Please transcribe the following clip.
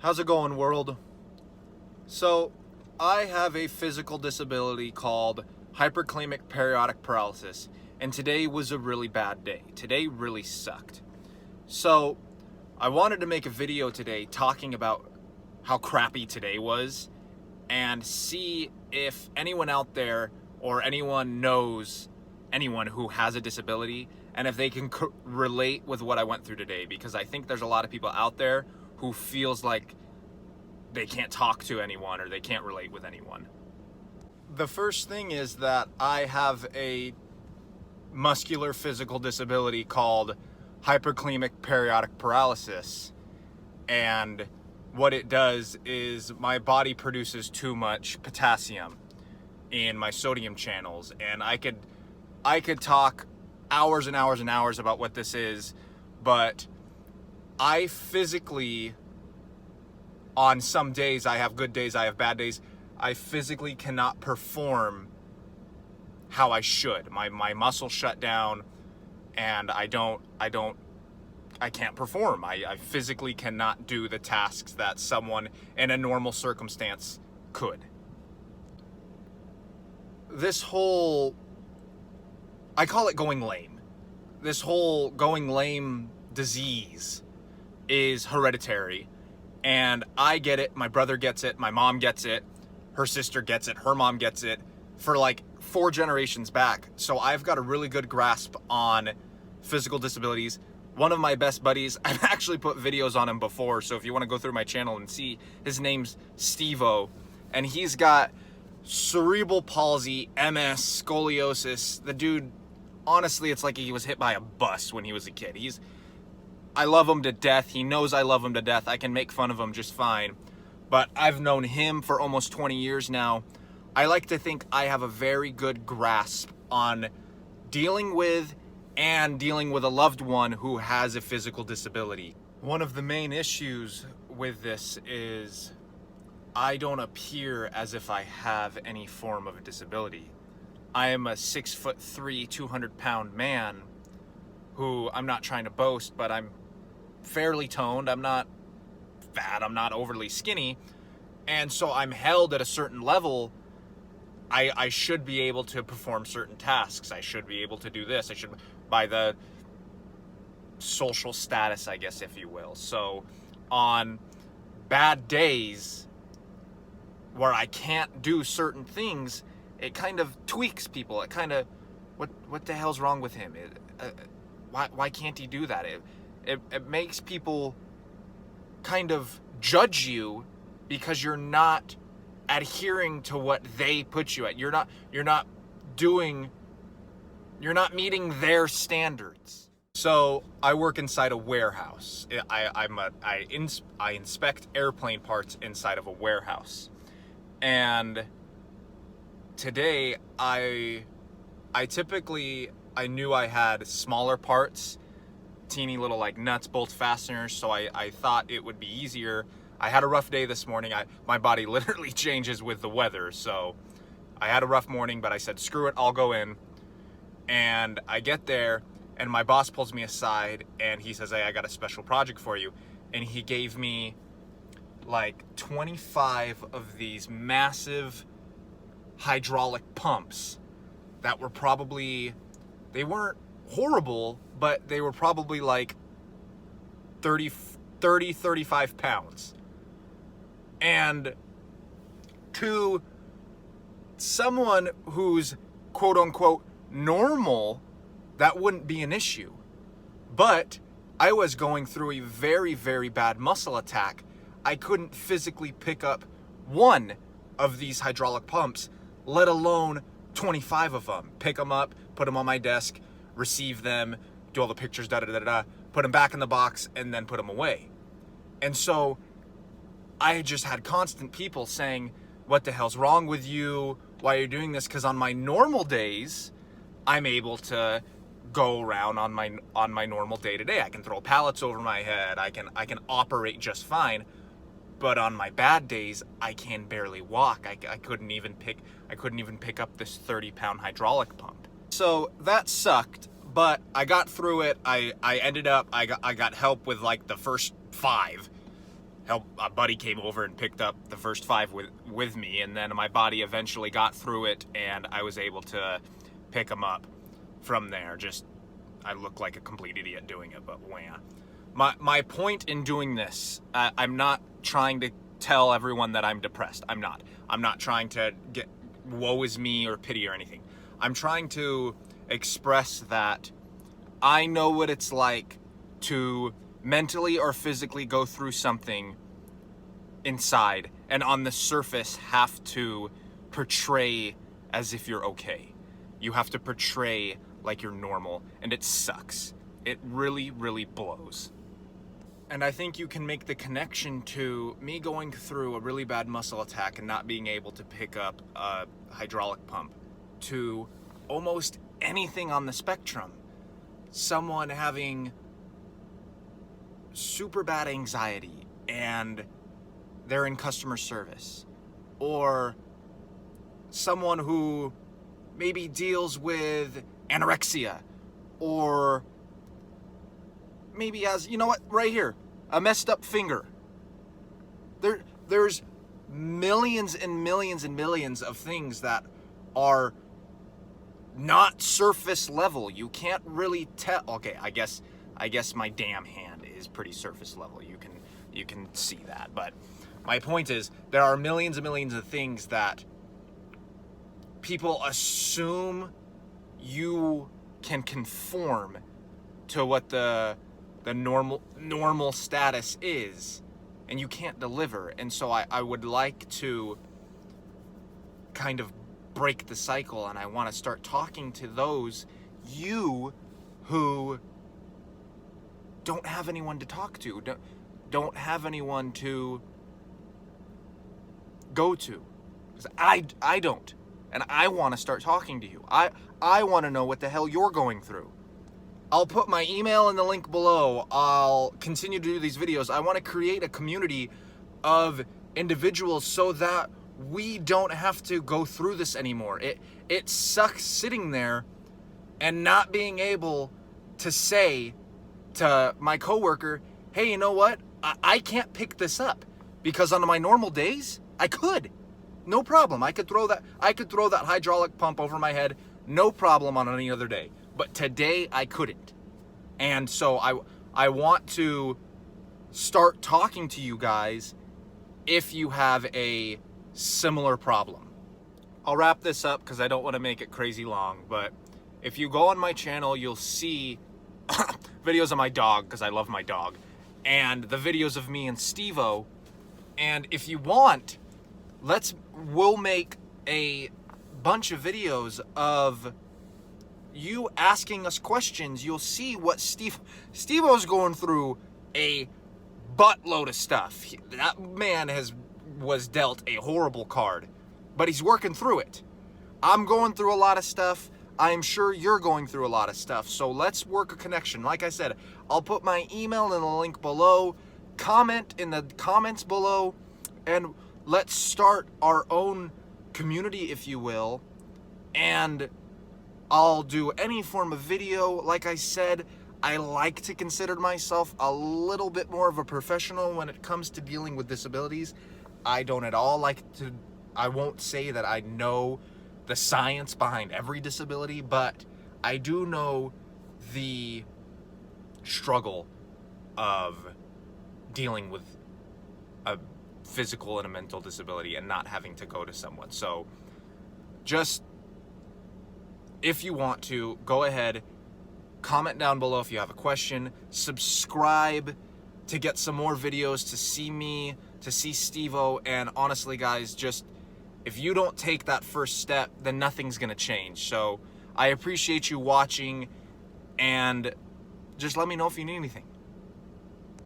How's it going, world? So, I have a physical disability called hyperkalemic periodic paralysis, and today was a really bad day. Today really sucked. So, I wanted to make a video today talking about how crappy today was and see if anyone out there or anyone knows anyone who has a disability and if they can relate with what I went through today, because I think there's a lot of people out there who feels like they can't talk to anyone or they can't relate with anyone. The first thing is that I have a muscular physical disability called hyperkalemic periodic paralysis, and what it does is my body produces too much potassium in my sodium channels, and I could talk hours and hours and hours about what this is, but I physically, on some days, I have good days, I have bad days, I physically cannot perform how I should. My muscles shut down and I can't perform. I physically cannot do the tasks that someone in a normal circumstance could. I call it going lame. This whole going lame disease is hereditary, and I get it, my brother gets it, my mom gets it, her sister gets it, her mom gets it, for like 4 generations back. So I've got a really good grasp on physical disabilities. One of my best buddies, I've actually put videos on him before, so if you want to go through my channel and see, his name's Steve-O, and he's got cerebral palsy, MS, scoliosis. The dude, honestly, it's like he was hit by a bus when he was a kid. I love him to death. He knows I love him to death. I can make fun of him just fine. But I've known him for almost 20 years now. I like to think I have a very good grasp on dealing with a loved one who has a physical disability. One of the main issues with this is I don't appear as if I have any form of a disability. I am a 6'3", 200-pound man who, I'm not trying to boast, but I'm fairly toned. I'm not fat. I'm not overly skinny. And so I'm held at a certain level. I should be able to perform certain tasks. I should be able to do this. I should, by the social status, I guess, if you will. So on bad days where I can't do certain things, it kind of tweaks people. It kind of, what the hell's wrong with him? Why can't he do that? It makes people kind of judge you because you're not adhering to what they put you at. You're not meeting their standards. So I work inside a warehouse. I inspect airplane parts inside of a warehouse. And today I knew I had smaller parts, teeny little like nuts, bolts, fasteners, so I thought it would be easier. I had a rough day this morning. My body literally changes with the weather, so I had a rough morning, but I said, screw it, I'll go in. And I get there, and my boss pulls me aside, and he says, hey, I got a special project for you. And he gave me like 25 of these massive hydraulic pumps that were probably, they weren't horrible, but they were probably like 35 pounds. And to someone who's quote unquote normal, that wouldn't be an issue. But I was going through a very, very bad muscle attack. I couldn't physically pick up one of these hydraulic pumps, let alone 25 of them. Pick them up, put them on my desk, receive them, do all the pictures, put them back in the box, and then put them away. And so I just had constant people saying, what the hell's wrong with you? Why are you doing this? Because on my normal days, I'm able to go around on my normal day-to-day. I can throw pallets over my head. I can operate just fine. But on my bad days, I can barely walk. I couldn't even pick up this 30-pound hydraulic pump. So that sucked, but I got through it. I got help with like the first 5, a buddy came over and picked up the first 5 with me, and then my body eventually got through it, and I was able to pick them up from there. Just, I look like a complete idiot doing it, but yeah. My point in doing this, I'm not trying to tell everyone that I'm depressed. I'm not. I'm not trying to get woe is me or pity or anything. I'm trying to express that I know what it's like to mentally or physically go through something inside and on the surface have to portray as if you're okay. You have to portray like you're normal, and it sucks. It really, really blows. And I think you can make the connection to me going through a really bad muscle attack and not being able to pick up a hydraulic pump to almost anything on the spectrum. Someone having super bad anxiety and they're in customer service, or someone who maybe deals with anorexia, or maybe has, you know what, right here, a messed up finger. There's millions and millions and millions of things that are not surface level. You can't really tell. Okay, I guess my damn hand is pretty surface level. You can see that. But my point is, there are millions and millions of things that people assume you can conform to what the normal status is, and you can't deliver. And so I would like to kind of break the cycle, and I want to start talking to those you who don't have anyone to talk to, don't have anyone to go to, because I don't, and I want to start talking to you. I want to know what the hell you're going through. I'll put my email in the link below. I'll continue to do these videos. I want to create a community of individuals so that we don't have to go through this anymore. It sucks sitting there and not being able to say to my coworker, hey, you know what? I can't pick this up, because on my normal days, I could. No problem. I could throw that hydraulic pump over my head, no problem, on any other day. But today I couldn't. And so I want to start talking to you guys if you have a similar problem. I'll wrap this up because I don't want to make it crazy long, but if you go on my channel, you'll see videos of my dog, because I love my dog, and the videos of me and Steve-O. And if you want, we'll make a bunch of videos of you asking us questions. You'll see what Steve-O's going through a buttload of stuff. That man was dealt a horrible card, but he's working through it. I'm going through a lot of stuff. I'm sure you're going through a lot of stuff. So let's work a connection. Like I said, I'll put my email in the link below. Comment in the comments below, and let's start our own community, if you will. And I'll do any form of video. Like I said, I like to consider myself a little bit more of a professional when it comes to dealing with disabilities. I don't at all I won't say that I know the science behind every disability, but I do know the struggle of dealing with a physical and a mental disability and not having to go to someone. So just, if you want to, go ahead, comment down below if you have a question, subscribe to get some more videos, to see me, to see Steve-O, and honestly guys, just, if you don't take that first step, then nothing's gonna change. So I appreciate you watching, and just let me know if you need anything.